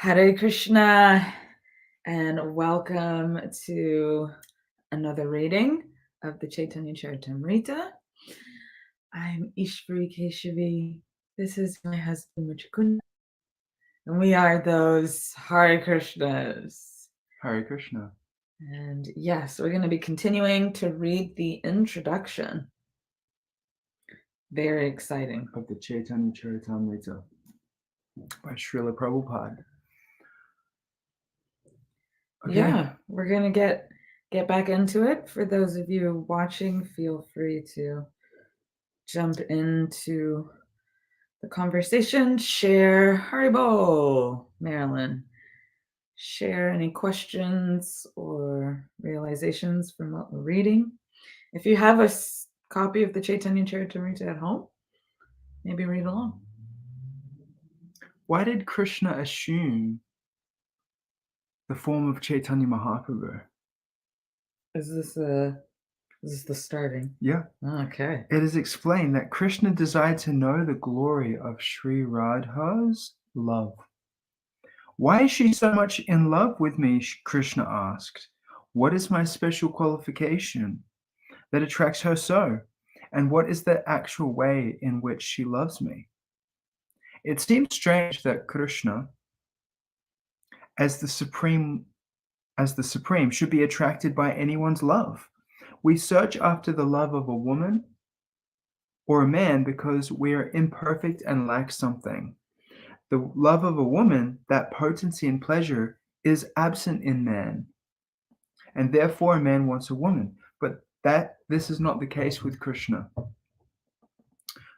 Hare Krishna, and welcome to another reading of the Chaitanya Charitamrta. I'm Ishvari Keshavi. This is my husband Mukunda, and we are those Hare Krishnas. Hare Krishna. And yes, we're going to be continuing to read the introduction. Very exciting. Of the Chaitanya Charitamrta by Srila Prabhupada. Okay. Yeah, we're going to get back into it. For those of you watching, feel free to jump into the conversation. Share Haribo, Marilyn. Share any questions or realizations from what we're reading. If you have a copy of the Chaitanya Charitamrta at home, maybe read along. Why did Krishna assume the form of Chaitanya Mahaprabhu? Is this the starting? Yeah. Okay. It is explained that Krishna desired to know the glory of Sri Radha's love. Why is she so much in love with me? Krishna asked. What is my special qualification that attracts her so? And what is the actual way in which she loves me? It seems strange that Krishna, as the supreme, should be attracted by anyone's love. We search after the love of a woman or a man because we are imperfect and lack something. The love of a woman, that potency and pleasure, is absent in man, and therefore a man wants a woman. But this is not the case with Krishna,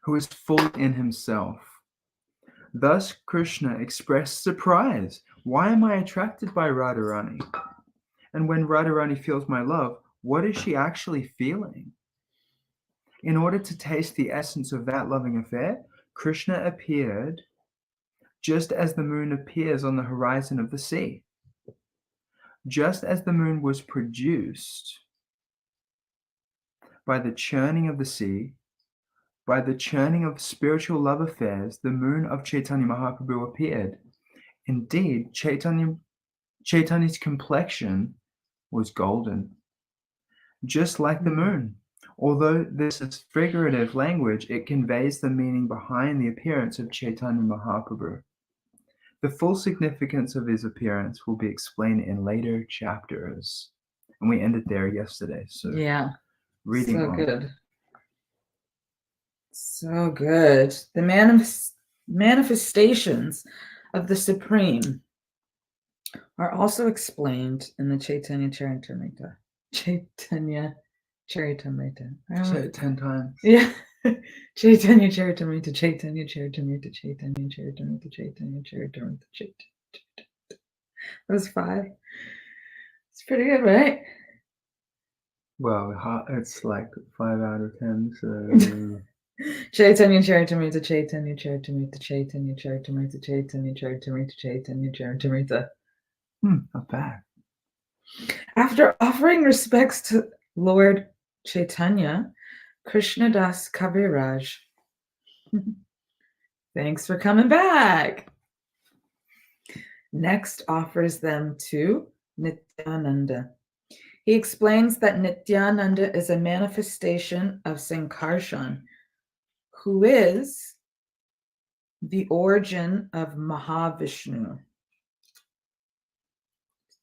who is full in himself. Thus, Krishna expressed surprise. Why am I attracted by Radharani? And when Radharani feels my love, what is she actually feeling? In order to taste the essence of that loving affair, Krishna appeared just as the moon appears on the horizon of the sea. Just as the moon was produced by the churning of the sea, by the churning of spiritual love affairs, the moon of Chaitanya Mahaprabhu appeared. Indeed, Chaitanya's complexion was golden, just like the moon. Although this is figurative language, it conveys the meaning behind the appearance of Chaitanya Mahaprabhu. The full significance of his appearance will be explained in later chapters. And we ended there yesterday. So yeah, reading so on. good. So good. The manifestations of the Supreme are also explained in the Chaitanya Charitamrta. Chaitanya Charitamrta. Say it 10 times. Yeah. Chaitanya Charitamrta, Chaitanya Charitamrta, Chaitanya Charitamrta, Chaitanya Charitamrta, Chaitanya. That was 5. It's pretty good, right? Well, it's like 5 out of 10, so... Chaitanya Charitamrta, Chaitanya Charitamrta, Chaitanya Charitamrta, Chaitanya Charitamrta, Chaitanya Charitamrta. Not bad. After offering respects to Lord Chaitanya, Krishnadas Kaviraj. Thanks for coming back. Next offers them to Nityananda. He explains that Nityananda is a manifestation of Sankarshan, who is the origin of Mahavishnu.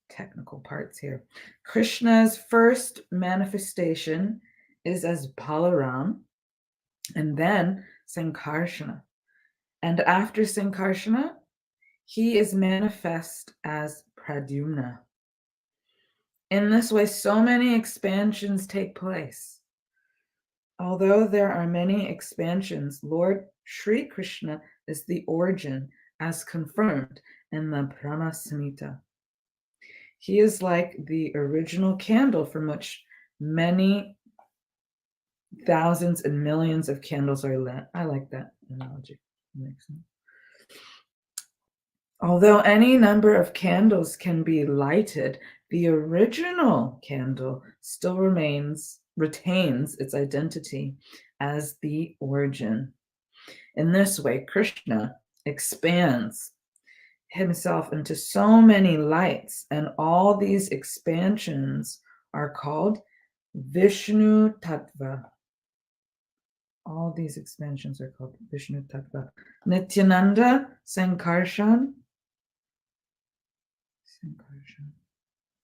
Technical parts here. Krishna's first manifestation is as Balaram, and then Sankarsana. And after Sankarsana, he is manifest as Pradyumna. In this way, so many expansions take place. Although there are many expansions, Lord Sri Krishna is the origin as confirmed in the Brahma Samhita. He is like the original candle from which many thousands and millions of candles are lit. I like that analogy. It makes sense. Although any number of candles can be lighted, the original candle still retains its identity as the origin. In this way, Krishna expands himself into so many lights, and all these expansions are called Vishnu Tattva. All these expansions are called Vishnu Tattva. Nityananda, Sankarshan,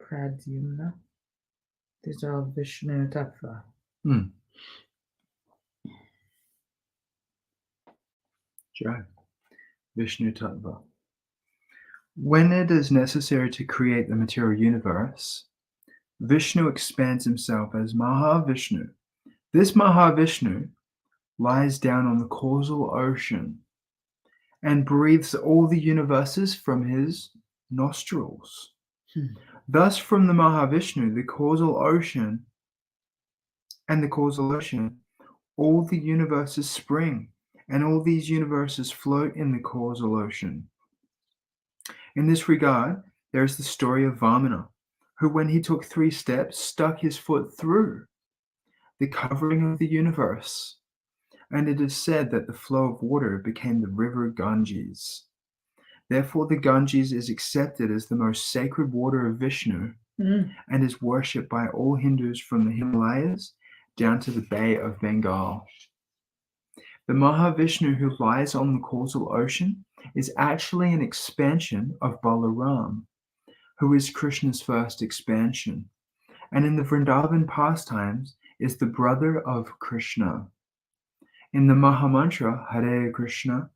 Pradyumna. These are all Vishnu Tattva. Jai. Vishnu Tattva. When it is necessary to create the material universe, Vishnu expands himself as Mahavishnu. This Mahavishnu lies down on the causal ocean and breathes all the universes from his nostrils. Thus, from the Mahavishnu, the causal ocean, all the universes spring, and all these universes float in the causal ocean. In this regard, there is the story of Vamana, who, when he took 3 steps, stuck his foot through the covering of the universe, and it is said that the flow of water became the river Ganges. Therefore, the Ganges is accepted as the most sacred water of Vishnu and is worshipped by all Hindus from the Himalayas down to the Bay of Bengal. The Mahavishnu who lies on the causal ocean is actually an expansion of Balaram, who is Krishna's first expansion, and in the Vrindavan pastimes is the brother of Krishna. In the Mahamantra, Hare Krishna,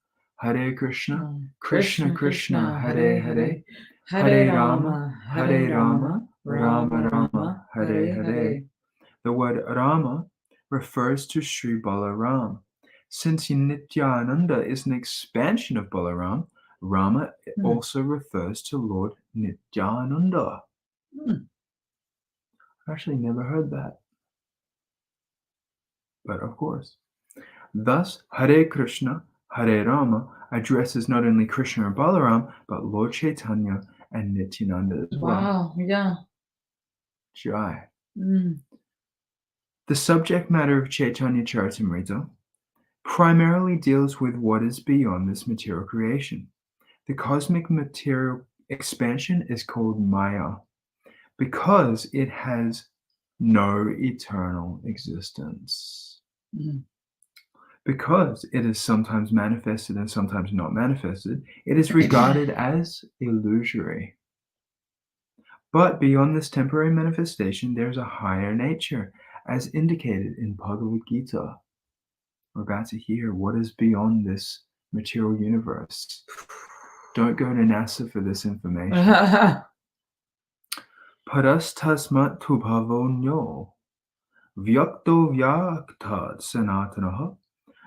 Krishna Krishna, Hare Hare, Hare Rama, Rama Rama, Hare Hare. The word Rama refers to Sri Balaram. Since Nityananda is an expansion of Balaram, Rama also refers to Lord Nityananda. I've actually never heard that. But of course. Thus, Hare Krishna, Hare Rama addresses not only Krishna and Balaram, but Lord Chaitanya and Nityananda as well. Wow, yeah. Jai. The subject matter of Chaitanya Charitamrta primarily deals with what is beyond this material creation. The cosmic material expansion is called Maya because it has no eternal existence. Because it is sometimes manifested and sometimes not manifested, it is regarded as illusory. But beyond this temporary manifestation, there is a higher nature, as indicated in Bhagavad Gita. We're about to hear what is beyond this material universe. Don't go to NASA for this information. Parastasmat tubhavonyo vyakto vyaktat sanatanaha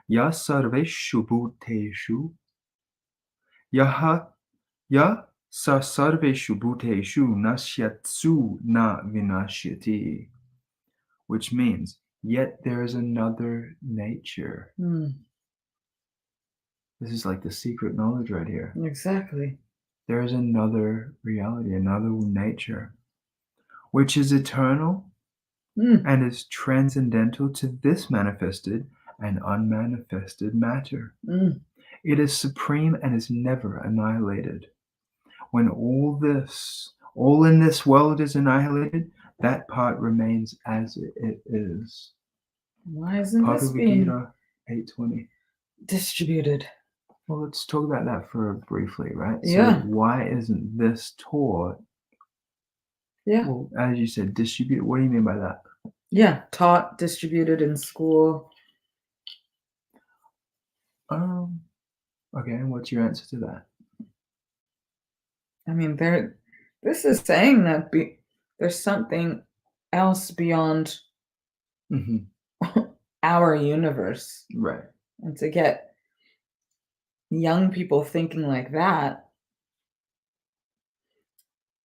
ya sarveshu bhuteshu ya sarveshu bhuteshu nasyatsu na vinashyati, which means, yet there is another nature. This is like the secret knowledge right here. Exactly. There is another reality, another nature, which is eternal and is transcendental to this manifested and unmanifested matter. It is supreme and is never annihilated. When all in this world is annihilated, that part remains as it is. Why isn't this Bhagavad being Gita 8:20. distributed? Well, let's talk about that for briefly, right? Yeah. So why isn't this taught? Yeah. Well, as you said, distributed. What do you mean by that? Yeah, taught, distributed in school. Okay, and what's your answer to that? I mean, this is saying that there's something else beyond our universe. Right. And to get young people thinking like that,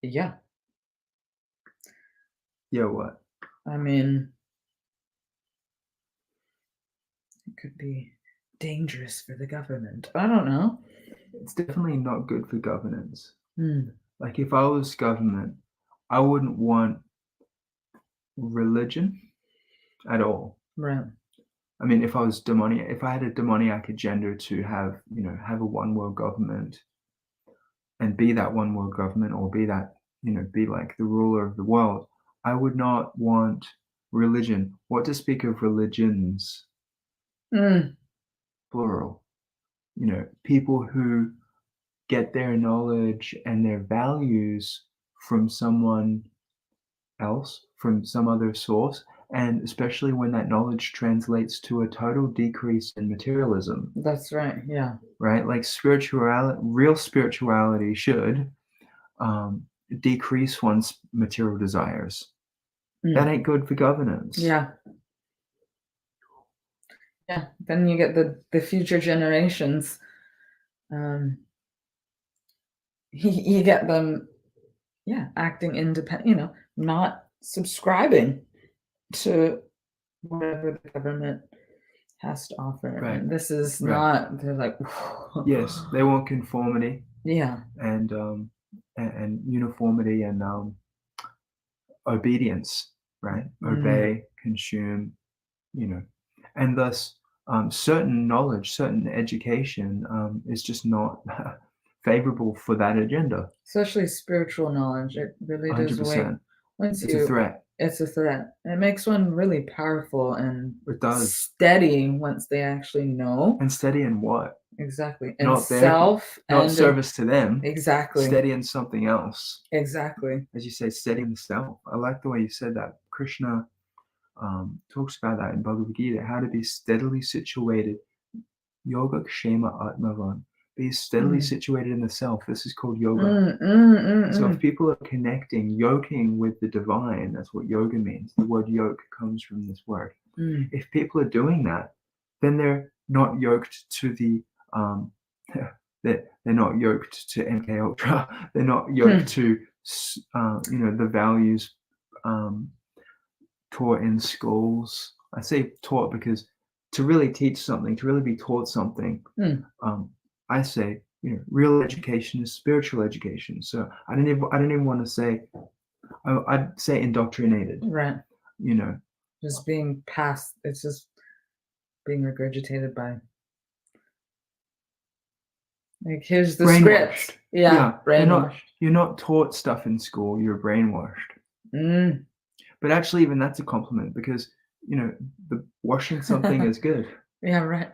yeah. Yeah, what? I mean, it could be dangerous for the government. I don't know. It's definitely not good for governance. Like if I was government, I wouldn't want religion at all. Right. I mean, if I had a demoniac agenda to have a one world government, and be that one world government, or be that, be like the ruler of the world, I would not want religion, what to speak of religions, Mm, plural, people who get their knowledge and their values from someone else, from some other source, and especially when that knowledge translates to a total decrease in materialism, that's right. Yeah. right? Like real spirituality should decrease one's material desires. That ain't good for governance. Yeah. Yeah. Then you get the future generations. You get them, acting independent, not subscribing to whatever the government has to offer. Right. And this is Right. not, they're like, Yes, they want conformity yeah. and uniformity and obedience, right? Obey, consume, and thus certain knowledge, certain education is just not favorable for that agenda. Especially spiritual knowledge. It really does wait. 100%. Once It's a threat. It's a threat. It makes one really powerful and It does. steady once they actually know. And steady in what? Exactly. And Not not service to them. Exactly. Steady in something else. Exactly. As you say, steady in the self. I like the way you said that. Krishna talks about that in Bhagavad Gita, how to be steadily situated. Yoga kshema atmavan. Be steadily situated in the self. This is called yoga. So if people are connecting, yoking with the divine, that's what yoga means. The word yoke comes from this word. If people are doing that, then they're not yoked to the they're not yoked to MK Ultra. They're not yoked to the values taught in schools. I say taught because to really teach something, to really be taught something, I say, real education is spiritual education. So I don't even want to say, I'd say indoctrinated. Right. You just being passed. It's just being regurgitated by. Like, here's the script. Yeah, brainwashed. You're not taught stuff in school. You're brainwashed. But actually, even that's a compliment because the washing something is good. Yeah, right.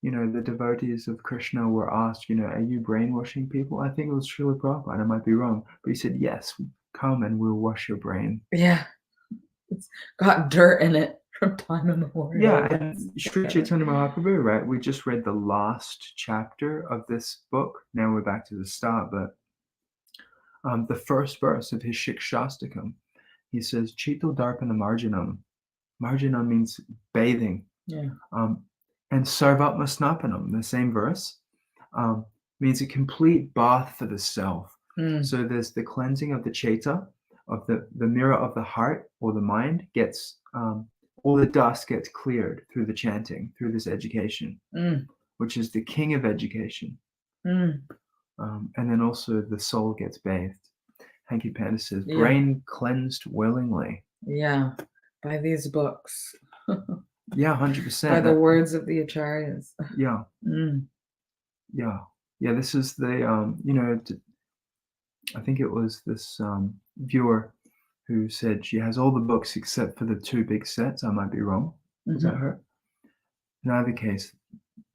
The devotees of Krishna were asked, are you brainwashing people? I think it was Srila Prabhupada, I might be wrong, but he said, yes, come and we'll wash your brain. Yeah. It's got dirt in it from time immemorial. Yeah, and Sri Chaitanya Mahaprabhu, right? We just read the last chapter of this book. Now we're back to the start, but the first verse of his Shikshastakam, he says, Chito Darpana Marjanam. Marjanam means bathing. Yeah. And Sarvatma Snapanam, the same verse, means a complete bath for the self. So there's the cleansing of the Chaita, of the mirror of the heart or the mind gets, all the dust gets cleared through the chanting, through this education, which is the king of education. And then also the soul gets bathed. Hanky Panda says, brain cleansed willingly. Yeah, by these books. Yeah, 100%. By the words of the acharyas. Yeah. Yeah. This is the, I think it was this viewer who said she has all the books except for the 2 big sets. I might be wrong. Is that her? In either case,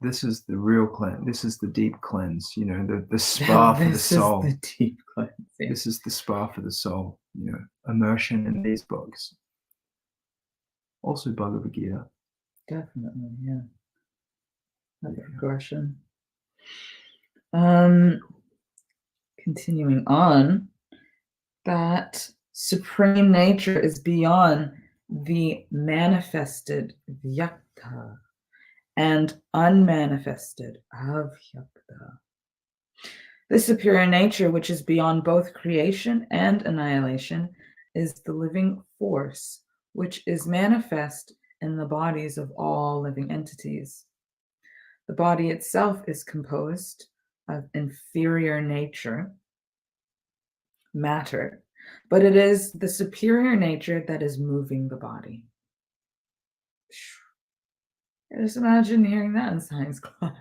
this is the real cleanse. This is the deep cleanse, the spa for the soul. This is the deep cleanse. Yeah. This is the spa for the soul, immersion in these books. Also Bhagavad Gita. Definitely, yeah. That progression. Continuing on, that supreme nature is beyond the manifested vyakta and unmanifested avyakta. The superior nature, which is beyond both creation and annihilation, is the living force, which is manifest in the bodies of all living entities. The body itself is composed of inferior nature, matter, but it is the superior nature that is moving the body. Just imagine hearing that in science class.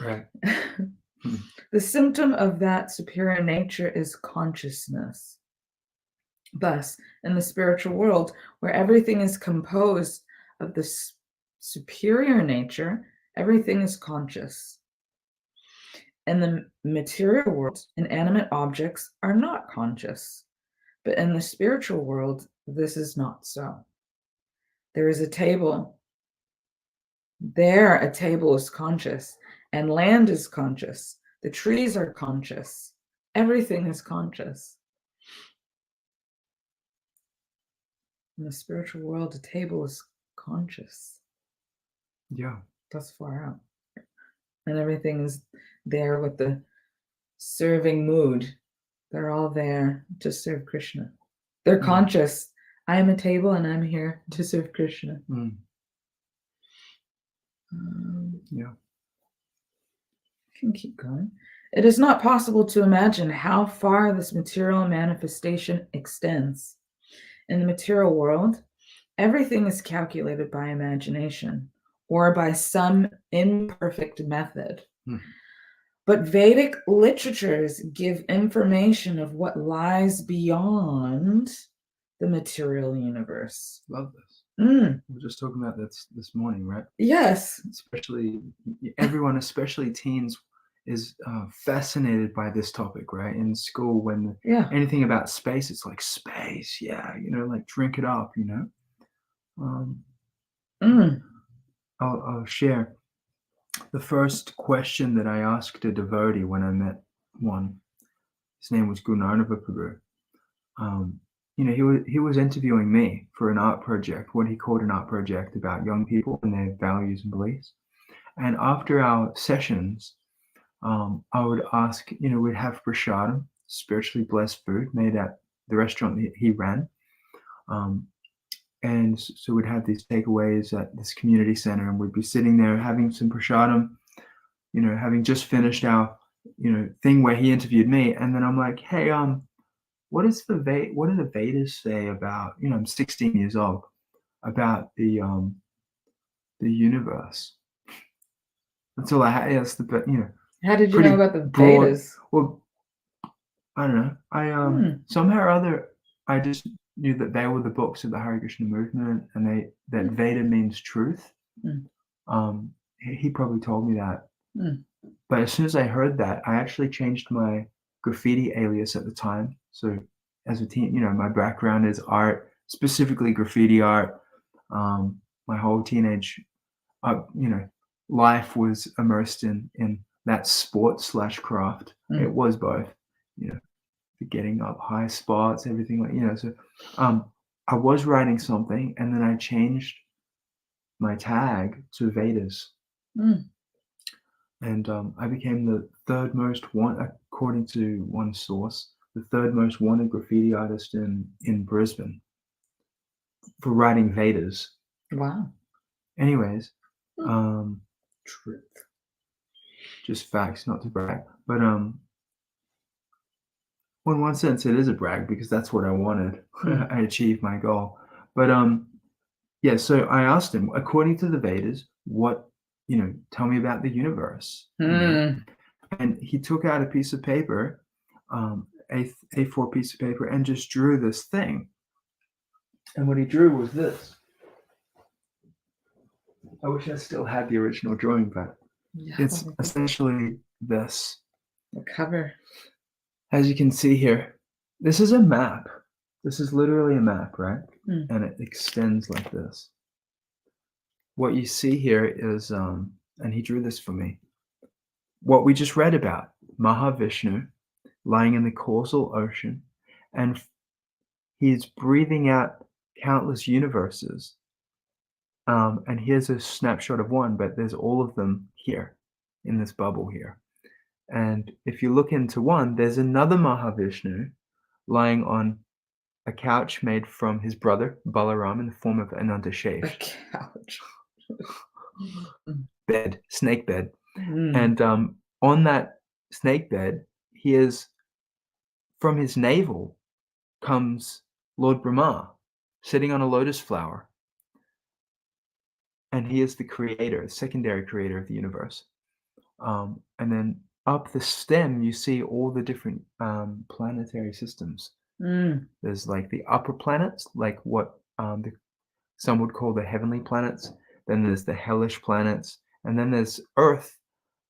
Right. The symptom of that superior nature is consciousness. Thus, in the spiritual world, where everything is composed of the superior nature, everything is conscious. In the material world, inanimate objects are not conscious. But in the spiritual world, this is not so. There is a table. There, a table is conscious, and land is conscious. The trees are conscious. Everything is conscious. In the spiritual world, a table is conscious. Yeah. That's far out. And everything is there with the serving mood. They're all there to serve Krishna. They're conscious. I am a table and I'm here to serve Krishna. Yeah. I can keep going. It is not possible to imagine how far this material manifestation extends. In the material world, everything is calculated by imagination or by some imperfect method. But Vedic literatures give information of what lies beyond the material universe. Love this. We were just talking about this morning, right? Yes. Especially everyone, especially teens, is fascinated by this topic, right? In school, when anything about space, it's like space, like drink it up, I'll share the first question that I asked a devotee when I met one. His name was Gunarnava Prabhu. He was interviewing me for an art project, what he called an art project about young people and their values and beliefs. And after our sessions, I would ask, we'd have prasadam, spiritually blessed food made at the restaurant he ran. And so we'd have these takeaways at this community center, and we'd be sitting there having some prasadam, having just finished our, thing where he interviewed me. And then I'm like, hey, what do the Vedas say about, I'm 16 years old, about the universe? That's all I had. That's the, How did you know about the Vedas? Well, I don't know. Somehow or other, I just knew that they were the books of the Hare Krishna movement, and that Veda means truth. He probably told me that. But as soon as I heard that, I actually changed my graffiti alias at the time. So as a teen, my background is art, specifically graffiti art. My whole teenage, life was immersed in that sport / craft. It was both, the getting up high spots, everything like, so I was writing something, and then I changed my tag to Vedas. And I became the third most wanted, according to one source, the third most wanted graffiti artist in Brisbane for writing Vedas. Wow. Anyways, truth. Just facts, not to brag. But well, in one sense, it is a brag because that's what I wanted. I achieved my goal. But so I asked him, according to the Vedas, what, tell me about the universe. And he took out a piece of paper, A4 piece of paper, and just drew this thing. And what he drew was this. I wish I still had the original drawing, but it's essentially this. The cover. As you can see here, this is a map. This is literally a map, right? And it extends like this. What you see here is, and he drew this for me, what we just read about, Mahavishnu lying in the causal ocean, and he's breathing out countless universes. And here's a snapshot of one, but there's all of them here in this bubble here. And if you look into one, there's another Mahavishnu lying on a couch made from his brother Balaram in the form of Ananta Shesh. A couch. Bed, snake bed. And on that snake bed, from his navel comes Lord Brahma sitting on a lotus flower. And he is the creator, secondary creator of the universe. And then up the stem, you see all the different planetary systems. There's like the upper planets, like what some would call the heavenly planets. Then there's the hellish planets, and then there's Earth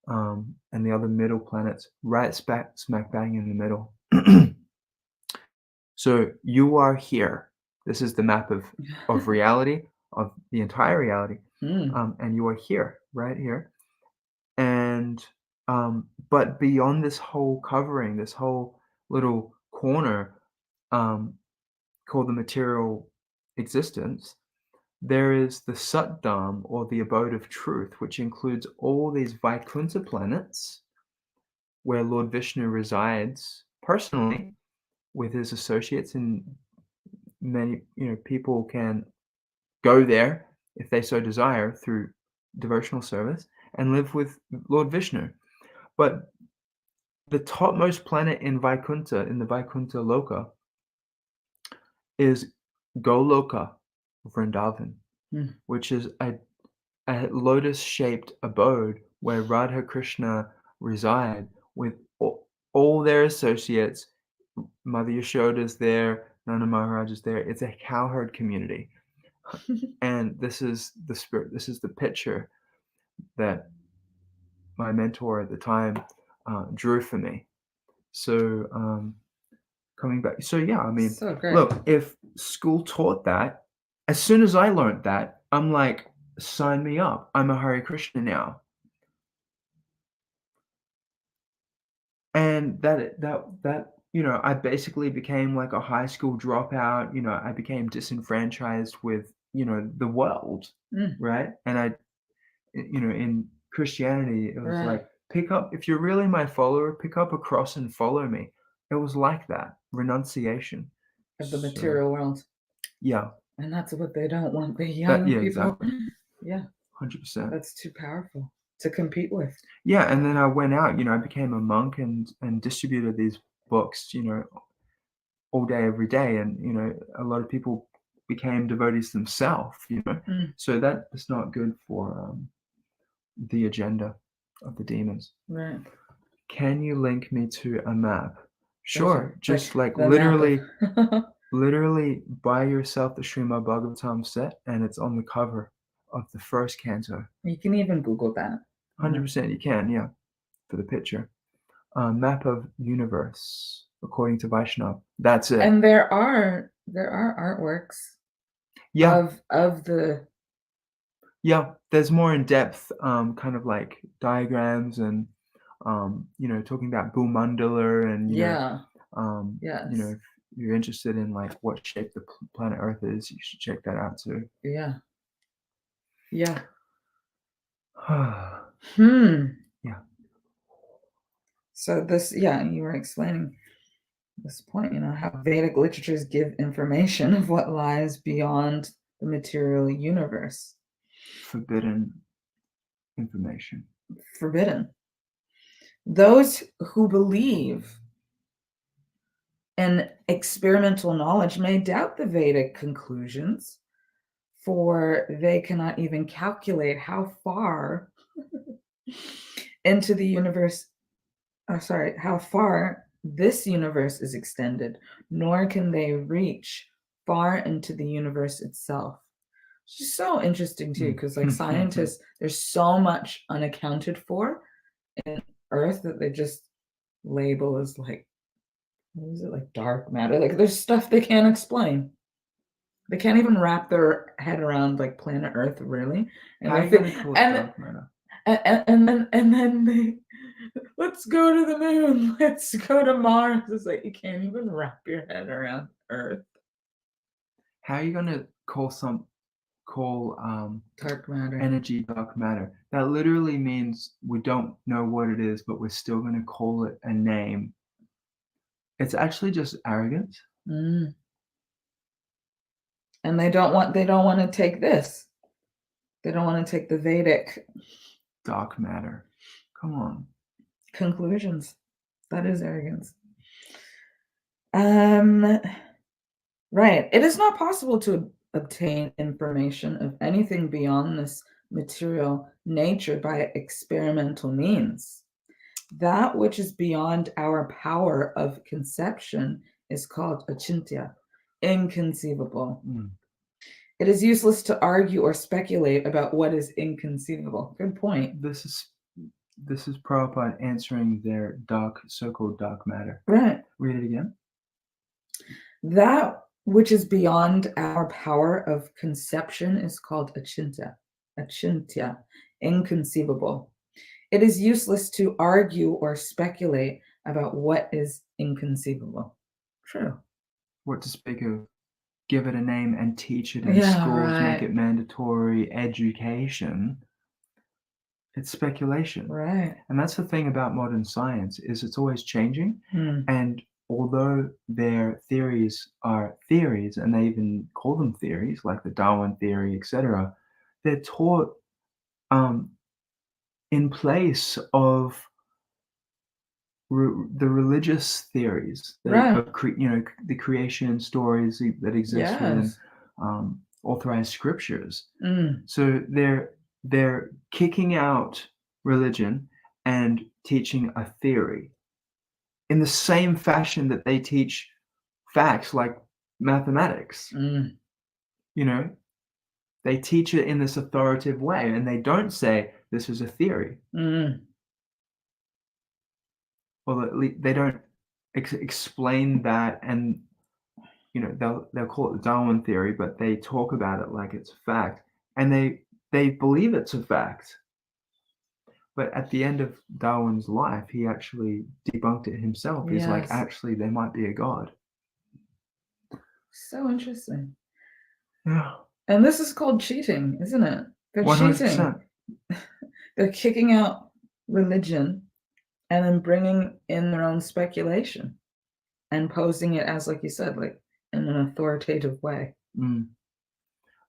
and the other middle planets, right smack bang in the middle. So you are here. This is the map of reality, of the entire reality, and you are here, right here. And but beyond this whole covering, this whole little corner called the material existence, there is the Satdam, or the abode of truth, which includes all these Vaikuntha planets where Lord Vishnu resides personally with his associates, and many people can go there if they so desire through devotional service and live with Lord Vishnu. But the topmost planet in Vaikuntha, in the Vaikuntha Loka, is Goloka Vrindavan, which is a lotus-shaped abode where Radha Krishna reside with all their associates. Mother Yashoda's there, Nanda Maharaj is there. It's a cowherd community. And this is the spirit, this is the picture that my mentor at the time drew for me. So coming back, so yeah, I mean, So great. look, if school taught that, as soon as I learned that, I'm like, sign me up. I'm a Hare Krishna now. And that I basically became like a high school dropout. I became disenfranchised with the world, right? And in Christianity, it was like, pick up, if you're really my follower, pick up a cross and follow me. It was like that renunciation of the material world. Yeah. And that's what they don't want, the young people. Exactly. Yeah. 100%. That's too powerful to compete with. Yeah, and then I went out, I became a monk and distributed these books, all day, every day. And, a lot of people became devotees themselves, So that is not good for the agenda of the demons. Right. Can you link me to a map? Sure. Just like the literally, literally buy yourself the Srimad Bhagavatam set, and it's on the cover of the first canto. You can even Google that. 100% you can, yeah, for the picture. Map of universe, according to Vaishnav. That's it. And there are artworks of the... Yeah, there's more in depth, kind of like diagrams and, talking about Bhumandala and, yes. If you're interested in like what shape the planet Earth is, you should check that out too. Yeah. Yeah. Yeah. So this, you were explaining this point, how Vedic literatures give information of what lies beyond the material universe. Forbidden information. Forbidden. Those who believe in experimental knowledge may doubt the Vedic conclusions, for they cannot even calculate how far into the universe, how far this universe is extended, nor can they reach far into the universe itself. It's just so interesting too, because like scientists, there's so much unaccounted for in Earth that they just label as like, what is it, like dark matter? Like there's stuff they can't explain. They can't even wrap their head around like planet Earth, really. And how are you going to call it dark matter? And then they, let's go to the moon, let's go to Mars. It's like you can't even wrap your head around Earth. How are you going to call dark matter energy dark matter? That literally means we don't know what it is, but we're still going to call it a name. It's actually just arrogance. And they don't want to take this. They don't want to take the Vedic dark matter. Come on. Conclusions. That is arrogance. Right. It is not possible to obtain information of anything beyond this material nature by experimental means. That which is beyond our power of conception is called achintya, inconceivable. It is useless to argue or speculate about what is inconceivable. Good point. This is Prabhupada answering their so-called dark matter. Right. Read it again. That which is beyond our power of conception is called achintya, inconceivable. It is useless to argue or speculate about what is inconceivable. True. What to speak of? Give it a name and teach it in schools, make it mandatory education. It's speculation. Right. And that's the thing about modern science, is it's always changing. And although their theories are theories, and they even call them theories, like the Darwin theory, etc., they're taught in place of the religious theories of the creation stories that exist within authorized scriptures. So they're kicking out religion and teaching a theory in the same fashion that they teach facts like mathematics. They teach it in this authoritative way, and they don't say this is a theory. Well, at least they don't explain that, and they'll call it the Darwin theory, but they talk about it like it's a fact, and they believe it's a fact. But at the end of Darwin's life, he actually debunked it himself. He's like, actually, there might be a God. So interesting. Yeah. And this is called cheating, isn't it? They're 100%. cheating. They're kicking out religion and then bringing in their own speculation and posing it as, like you said, like in an authoritative way.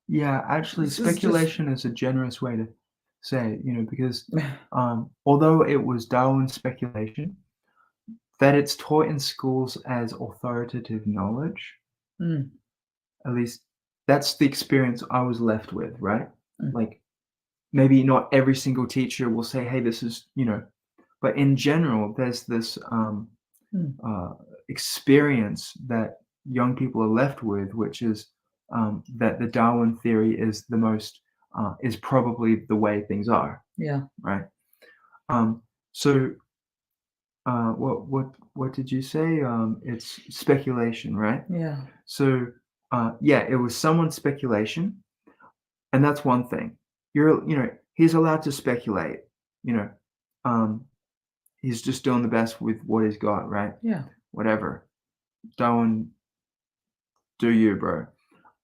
Yeah, actually, speculation is a generous way to say it, because although it was Darwin's speculation, that it's taught in schools as authoritative knowledge, at least that's the experience I was left with, right? Like, maybe not every single teacher will say, hey, this is, but in general, there's this experience that young people are left with, which is that the Darwin theory is the most, is probably the way things are. Yeah. Right. So what did you say? It's speculation, right? Yeah. So it was someone's speculation, and that's one thing. He's allowed to speculate. He's just doing the best with what he's got, right? Yeah. Whatever. Darwin, do you, bro?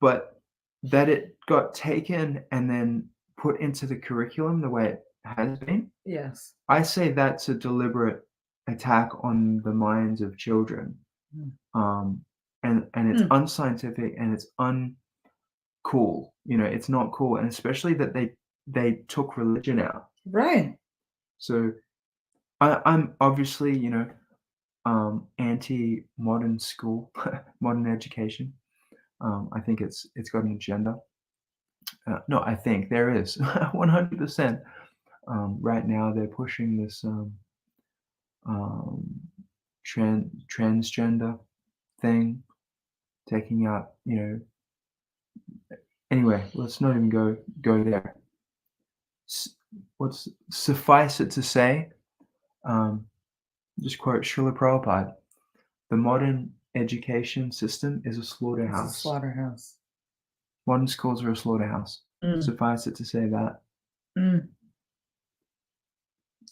But that it got taken and then put into the curriculum the way it has been. Yes. I say that's a deliberate attack on the minds of children. And it's unscientific, and it's uncool. It's not cool, and especially that they took religion out. Right. So I'm obviously, anti-modern school, modern education. I think it's got an agenda. No, I think there is 100%. Right now, they're pushing this transgender thing, taking out, Anyway, let's not even go there. Suffice it to say, just quote Srila Prabhupada, the modern education system is a slaughterhouse. It's a slaughterhouse. Modern schools are a slaughterhouse. Suffice it to say that.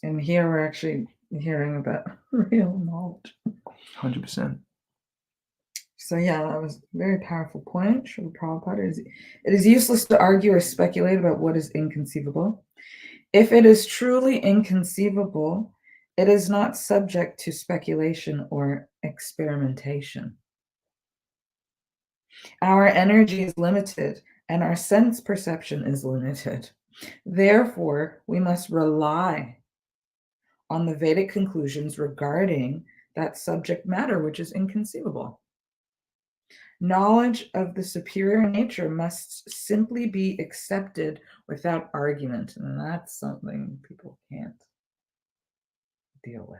And here we're actually hearing about real knowledge. 100%. So yeah, that was a very powerful point. Srila Prabhupada it is useless to argue or speculate about what is inconceivable. If it is truly inconceivable, it is not subject to speculation or experimentation. Our energy is limited, and our sense perception is limited. Therefore, we must rely on the Vedic conclusions regarding that subject matter, which is inconceivable. Knowledge of the superior nature must simply be accepted without argument, and that's something people can't deal with.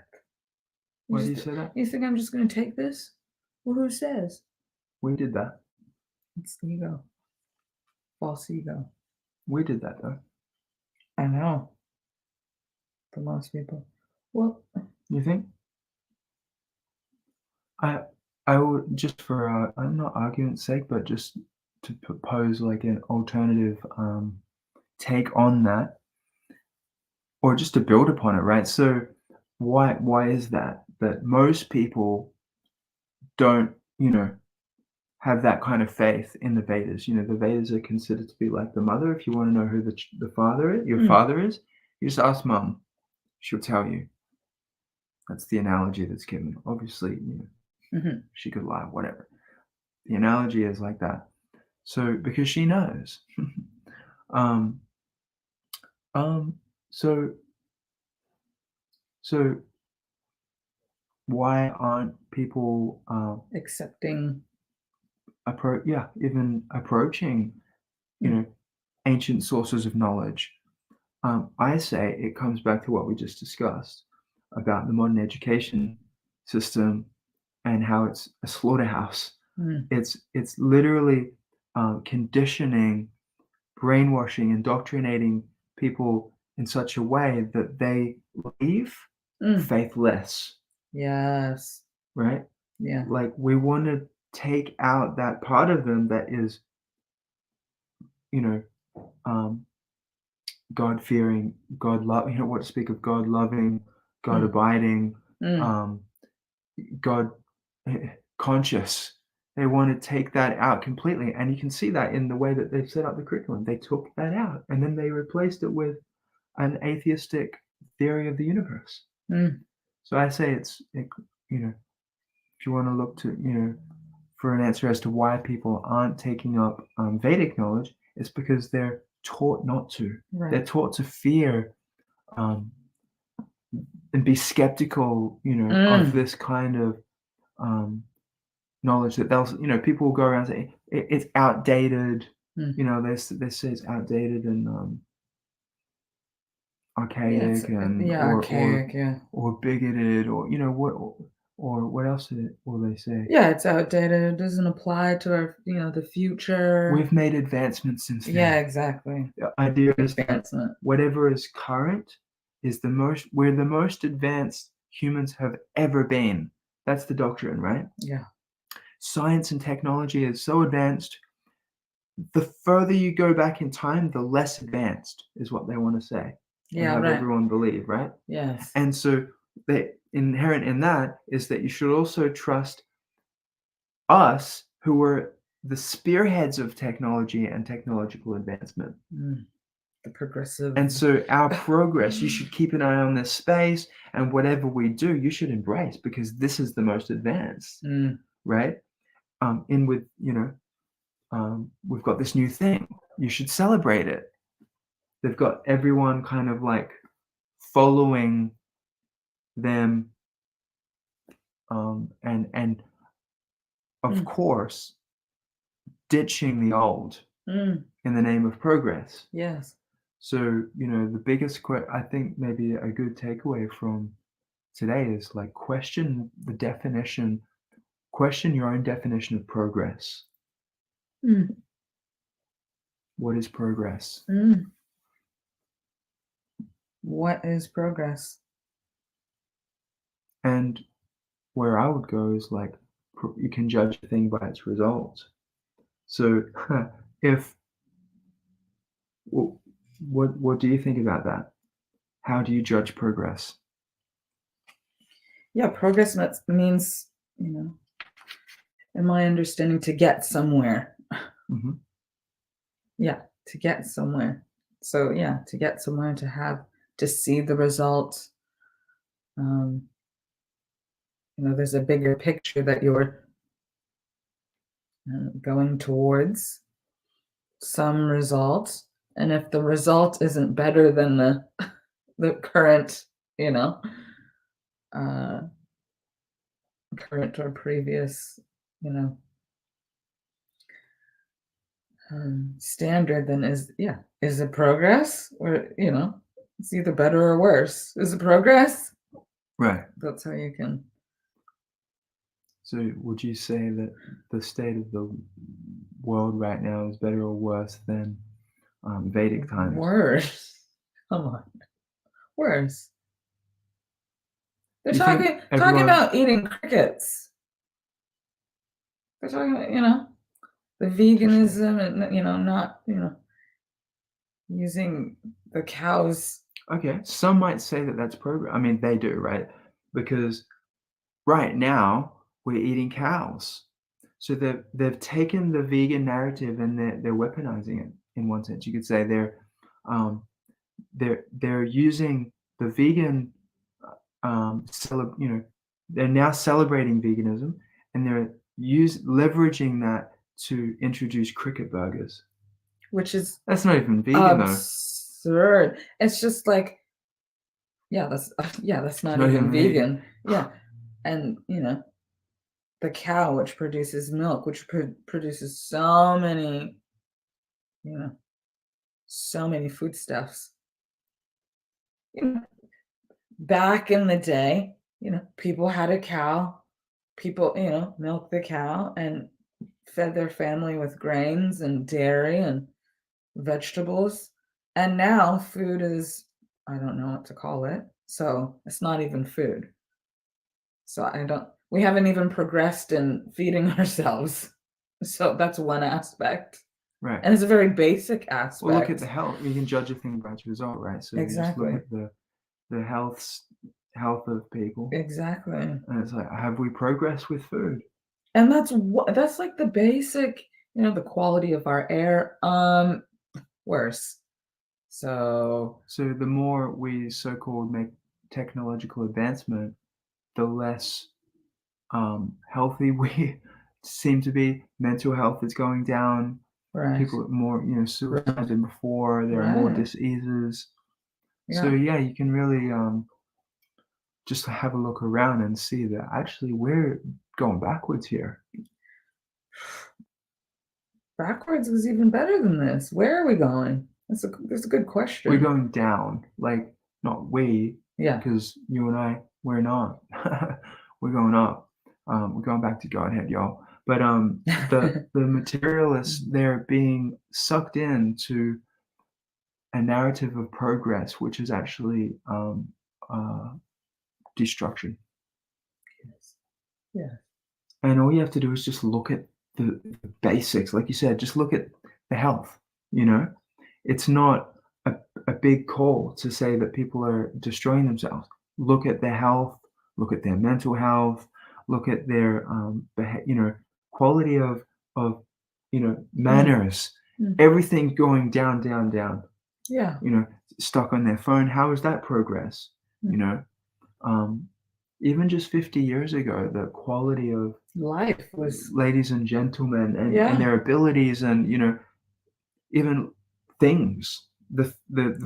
Why do you say that? You think I'm just going to take this? Well, who says? We did that. It's ego. False ego. We did that, though. I know. For most people. Well, you think? I would, just for not argument's sake, but just to propose like an alternative take on that, or just to build upon it, right? So why is that most people don't, have that kind of faith in the Vedas? The Vedas are considered to be like the mother. If you want to know who the father is, your father is, you just ask mom. She'll tell you. That's the analogy that's given. Obviously, she could lie, whatever. The analogy is like that. So because she knows. So why aren't people accepting even approaching, ancient sources of knowledge? I say it comes back to what we just discussed about the modern education system and how it's a slaughterhouse. It's literally conditioning, brainwashing, indoctrinating people in such a way that they leave faithless. Yes. Right? Yeah. Like, we want to take out that part of them that is, God-fearing, God-loving, what to speak of God-loving, God-abiding, God-conscious. They want to take that out completely, and you can see that in the way that they've set up the curriculum. They took that out, and then they replaced it with an atheistic theory of the universe. So I say if you want to look to, for an answer as to why people aren't taking up Vedic knowledge, it's because they're taught not to. Right. They're taught to fear and be skeptical, of this kind of knowledge that they'll, people will go around and say it's outdated. They say it's outdated and archaic or bigoted, or what else will they say? Yeah, it's outdated. It doesn't apply to our, the future. We've made advancements since then. Yeah, exactly. The idea is that whatever is current is we're the most advanced humans have ever been. That's the doctrine, right? Yeah. Science and technology is so advanced. The further you go back in time, the less advanced is what they want to say. Yeah, and have everyone believe, right? Yes. And so inherent in that is that you should also trust us, who were the spearheads of technology and technological advancement. The progressive. And so our progress, you should keep an eye on this space, and whatever we do, you should embrace, because this is the most advanced, right? We've got this new thing. You should celebrate it. They've got everyone kind of like following them, and of course, ditching the old in the name of progress. Yes. So, the biggest I think maybe a good takeaway from today is like question your own definition of progress. What is progress? What is progress? And where I would go is like, you can judge a thing by its results. So what do you think about that? How do you judge progress? Yeah, progress means, in my understanding, to get somewhere. Yeah, to get somewhere. So yeah, to get somewhere, to see the result. There's a bigger picture that you're going towards some result, and if the result isn't better than the current, current or previous, standard, then is it progress? Or it's either better or worse. Is it progress? Right. That's how you can. So would you say that the state of the world right now is better or worse than Vedic times? Worse. Come on. Worse. They're You think talking everyone- about eating crickets. They're talking about, the veganism and, not, using the cows. Okay, some might say that that's progress. I mean, they do, right? Because right now we're eating cows. So they've taken the vegan narrative and they're weaponizing it in one sense. You could say um, they're using the vegan they're now celebrating veganism and they're leveraging that to introduce cricket burgers. Which is That's not even vegan absurd. It's just like, that's not even vegan. Yeah. And the cow, which produces milk, which produces so many foodstuffs. Back in the day, people had a cow. People, milked the cow and fed their family with grains and dairy and vegetables. And now food is, I don't know what to call it. So it's not even food. So we haven't even progressed in feeding ourselves. So that's one aspect. Right. And it's a very basic aspect. Well, look at the health. You can judge a thing by its result, right? So exactly. You just look at the health of people. Exactly. And it's like, have we progressed with food? And that's like the basic, the quality of our air, worse. So the more we so-called make technological advancement, the less healthy we seem to be. Mental health is going down. Right. People are more, suicide than before. There are more diseases. Yeah. So you can really just have a look around and see that actually we're going backwards here. Backwards was even better than this. Where are we going? That's a good question. We're going down, like not we, because you and I, we're not. We're going up. We're going back to Godhead, y'all. But the materialists, they're being sucked into a narrative of progress, which is actually destruction. Yes. And all you have to do is just look at the basics, like you said. Just look at the health. It's not a big call to say that people are destroying themselves. Look at their health. Look at their mental health. Look at their quality of manners. Everything going down, down, down. Yeah. Stuck on their phone. How is that progress? Even just 50 years ago, the quality of life was, ladies and gentlemen, and their abilities, and even things, the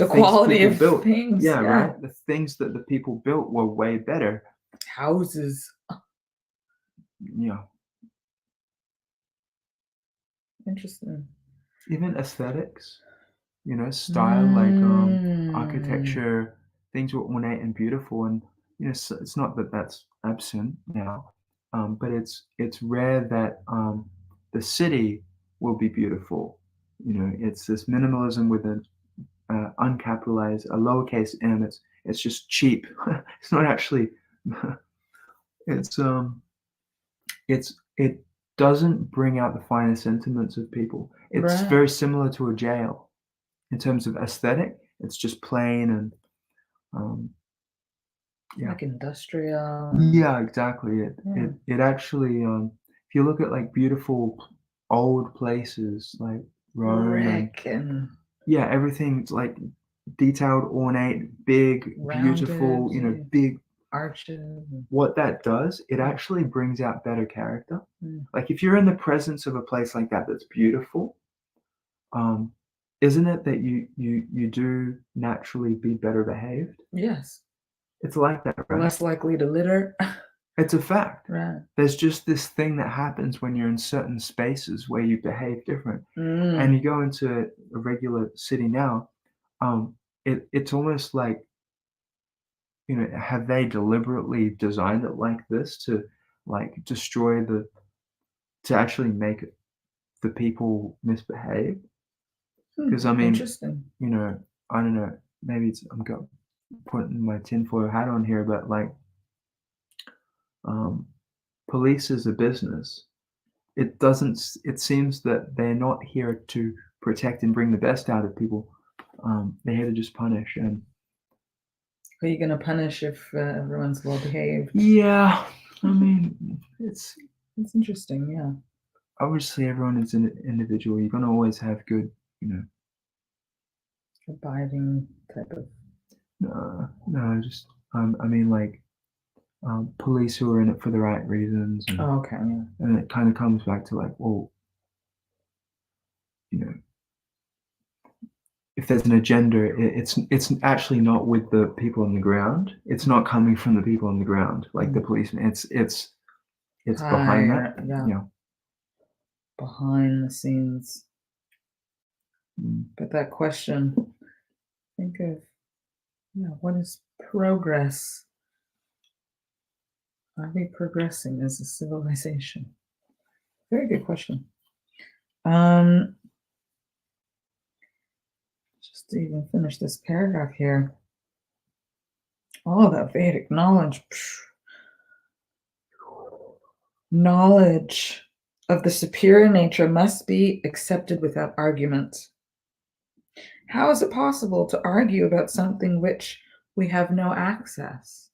quality of built. things. Yeah, right. The things that the people built were way better. Houses. Yeah. Interesting. Even aesthetics, style, like architecture, things were ornate and beautiful, and it's not that that's absent now, but it's rare that the city will be beautiful. It's this minimalism with an uncapitalized, a lowercase m. It's just cheap. It's not actually. It doesn't bring out the finer sentiments of people. It's very similar to a jail in terms of aesthetic. It's just plain and like industrial. Yeah, exactly. It actually, if you look at like beautiful old places like Rome and everything's like detailed, ornate, big, rounded, beautiful, big arches. What that does, it actually brings out better character. Like if you're in the presence of a place like that that's beautiful, isn't it that you do naturally be better behaved? Yes. It's like that, right? Less likely to litter. It's a fact. Right. There's just this thing that happens when you're in certain spaces where you behave different. And you go into a regular city now, it's almost like, have they deliberately designed it like this to like destroy to actually make the people misbehave? Because I mean, Interesting. I don't know, maybe I'm putting my tinfoil hat on here, but like, police is a business. It seems that they're not here to protect and bring the best out of people. They're here to just punish. And Who are you going to punish if everyone's well behaved? yeah, I mean, it's interesting. Yeah. Obviously everyone is an individual. You're gonna always have good, Abiding type of. no, just I mean, like, police who are in it for the right reasons. And, okay. Yeah. And it kind of comes back to like, well, if there's an agenda, it's actually not with the people on the ground. It's not coming from the people on the ground, like the policemen. It's behind that. Yeah. Behind the scenes. But that question, think of, what is progress? Are we progressing as a civilization? Very good question. Just to even finish this paragraph here. All that Vedic knowledge. Knowledge of the superior nature must be accepted without argument. How is it possible to argue about something which we have no access?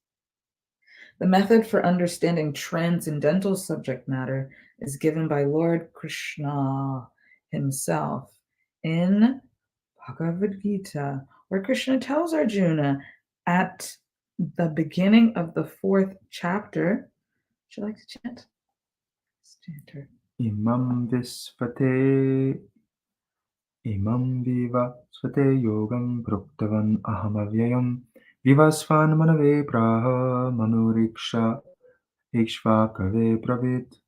The method for understanding transcendental subject matter is given by Lord Krishna himself in Bhagavad Gita, where Krishna tells Arjuna at the beginning of the 4th chapter. Would you like to chant? Let's chant her. Imam visvate yogam proktavan ahamavyayam vivasvan manave praha manuriksha ikshvakave pravit.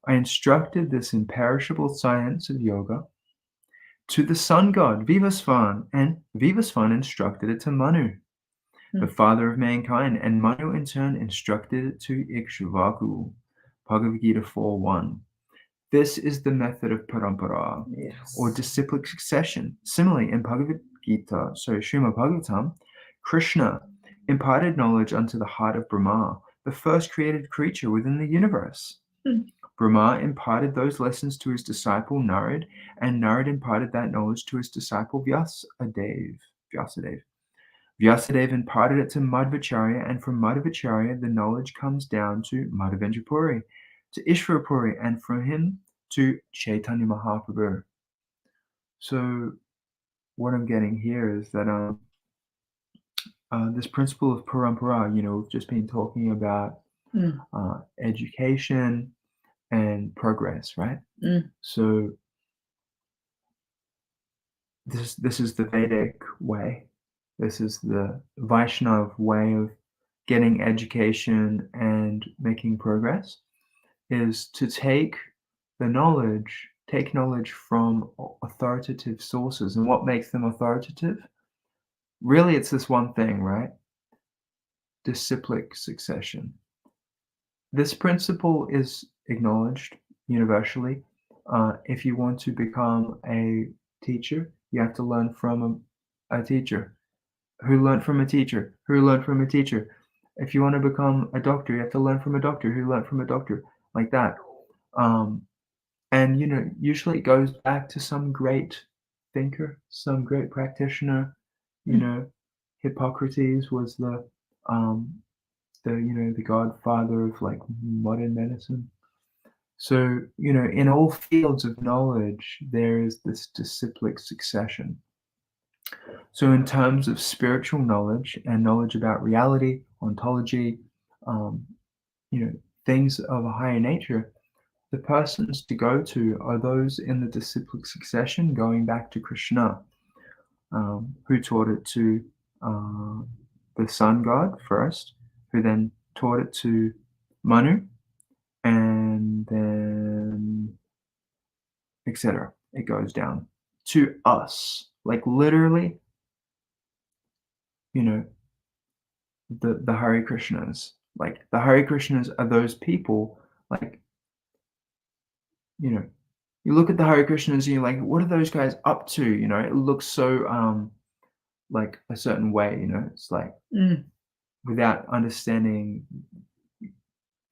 I instructed this imperishable science of yoga to the sun god Vivasvan, and Vivasvan instructed it to Manu, the father of mankind, and Manu in turn instructed it to Ikshvaku. Bhagavad Gita 4:1. This is the method of parampara, or disciplic succession. Similarly, in Srimad Bhagavatam, Krishna imparted knowledge unto the heart of Brahma, the first created creature within the universe. Brahma imparted those lessons to his disciple Narad, and Narad imparted that knowledge to his disciple Vyasadeva. Vyasadeva imparted it to Madhvacharya, and from Madhvacharya the knowledge comes down to Madhavendra Puri, to Ishvara Puri, and from him to Chaitanya Mahaprabhu. So what I'm getting here is that this principle of parampara, we've just been talking about education and progress, right? So this is the Vedic way. This is the Vaishnav way of getting education and making progress, is to take knowledge from authoritative sources. And what makes them authoritative? Really, it's this one thing, right? Disciplic succession. This principle is acknowledged universally. If you want to become a teacher, you have to learn from a teacher who learned from a teacher who learned from a teacher. If you want to become a doctor, you have to learn from a doctor who learned from a doctor, like that. And usually it goes back to some great thinker, some great practitioner. Hippocrates was the godfather of like modern medicine. So in all fields of knowledge there is this disciplic succession. So in terms of spiritual knowledge and knowledge about reality, ontology, things of a higher nature, the persons to go to are those in the disciplic succession, going back to Krishna, who taught it to the sun god first, who then taught it to Manu, and then etc. It goes down to us, like literally, you know, the Hare Krishnas. Like the Hare Krishnas are those people, like, you know, you look at the Hare Krishnas and you're like, what are those guys up to? You know, it looks so like a certain way, you know, it's like without understanding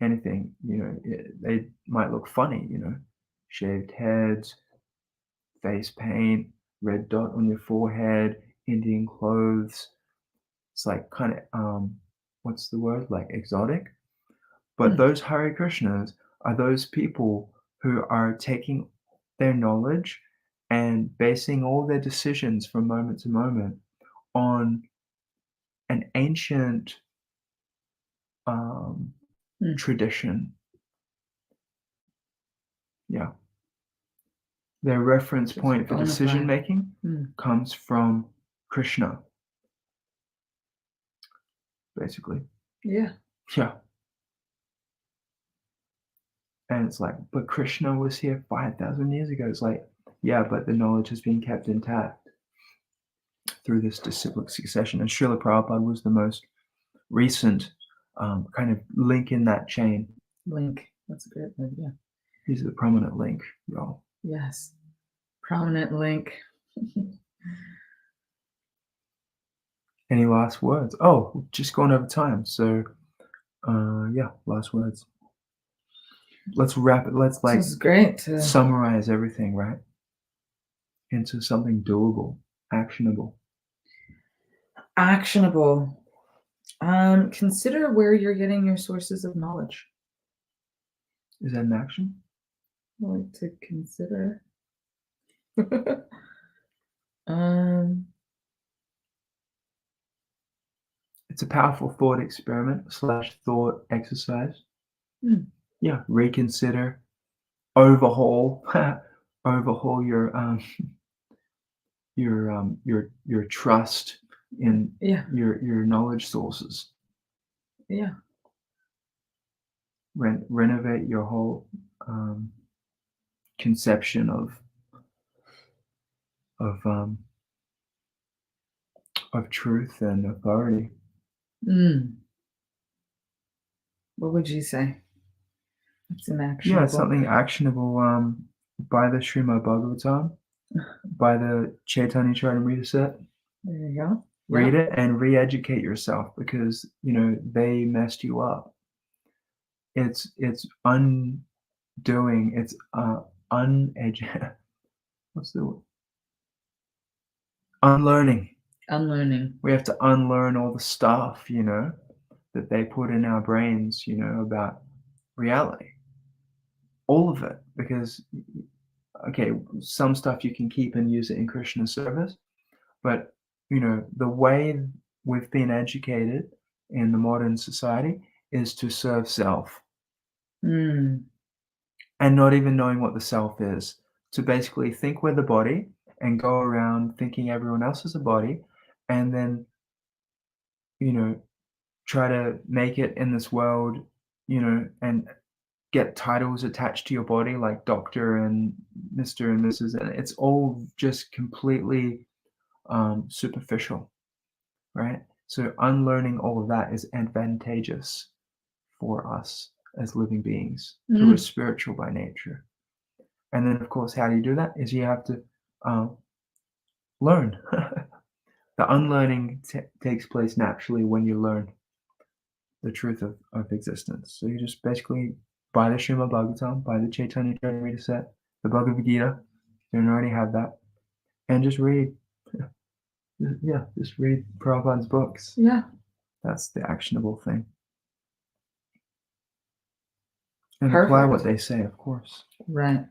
anything, you know, they might look funny, you know, shaved heads, face paint, red dot on your forehead, Indian clothes. It's like kind of what's the word, like exotic. But those Hare Krishnas are those people who are taking their knowledge and basing all their decisions from moment to moment on an ancient tradition. Yeah. Their reference point for decision making comes from Krishna, basically. Yeah. Yeah. And it's like, but Krishna was here 5,000 years ago. It's like, yeah, but the knowledge has been kept intact through this disciplic succession. And Srila Prabhupada was the most recent kind of link in that chain. Link. That's a great word, yeah. He's the prominent link, y'all. Yes. Prominent link. Any last words? Oh, just going over time. So, yeah, last words. Let's wrap it. Let's like This is great to summarize everything, right? Into something doable, actionable. Actionable. Consider where you're getting your sources of knowledge. Is that an action? I like to consider. It's a powerful thought experiment / thought exercise. Yeah, reconsider, overhaul your trust in your knowledge sources. Yeah. Renovate your whole conception of truth and authority. What would you say? It's an actionable. Yeah, it's something actionable. By the Srimad Bhagavatam, by the Chaitanya Charitamrta set. There you go. Read it and re-educate yourself, because you know they messed you up. It's undoing. It's what's the word? Unlearning. We have to unlearn all the stuff, you know, that they put in our brains, you know, about reality. All of it, because okay, some stuff you can keep and use it in Krishna's service, but you know, the way we've been educated in the modern society is to serve self. And not even knowing what the self is, to basically think we're the body and go around thinking everyone else is a body, and then, you know, try to make it in this world, you know, and get titles attached to your body like doctor and Mr. and Mrs. And it's all just completely superficial, right? So unlearning all of that is advantageous for us as living beings who are spiritual by nature. And then, of course, how do you do that? Is you have to learn. The unlearning takes place naturally when you learn the truth of existence. So you just basically buy the Srimad Bhagavatam, buy the Chaitanya Charitamrta set, the Bhagavad Gita. You don't already have that, and just read. Yeah, just read Prabhupada's books. Yeah, that's the actionable thing. And apply what they say, of course. Right.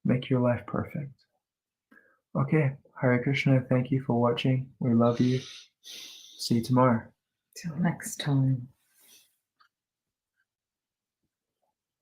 Make your life perfect. Okay, Hare Krishna, thank you for watching. We love you. See you tomorrow. Till next time.